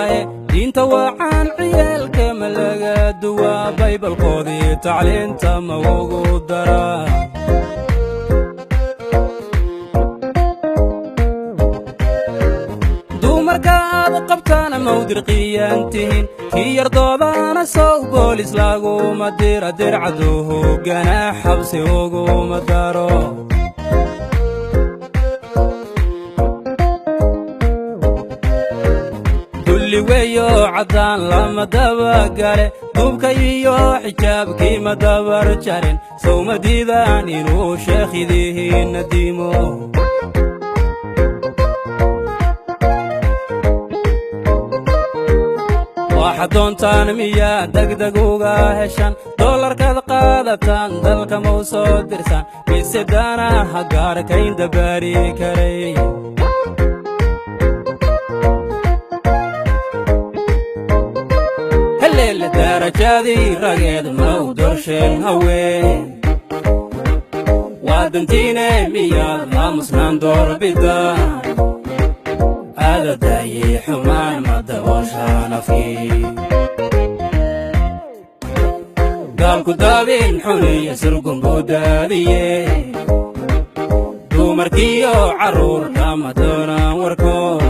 دواي دين توعان عيال كملقا دوا بايبل قودي تعلين تموغو درا markaad qabtaan mawdir qiyaantiin kii yardoodaana soo boolis lagu madira dircaduhu gana xabsi ugu madaro dulli weeyo cadaan lama daba gale dubka iyo xijaabkii madabar jarin sawmadiidaan inuu sheekhidihiin nadiimo doontaan miyaa degdeg uga heshan dollarkaad qaadataan dalka ma u soo dirsan mise daanaha gaarkayn dabaari karay heleele darajadii rageed ma u dorsheen haween waadantiine miyaad aamusnaan doorbidaan adadayi xumaan madaboshaan afkii gaalku daabin xuniya surgun buu daadiye dumarkiyo carruurta ma doonaan warkood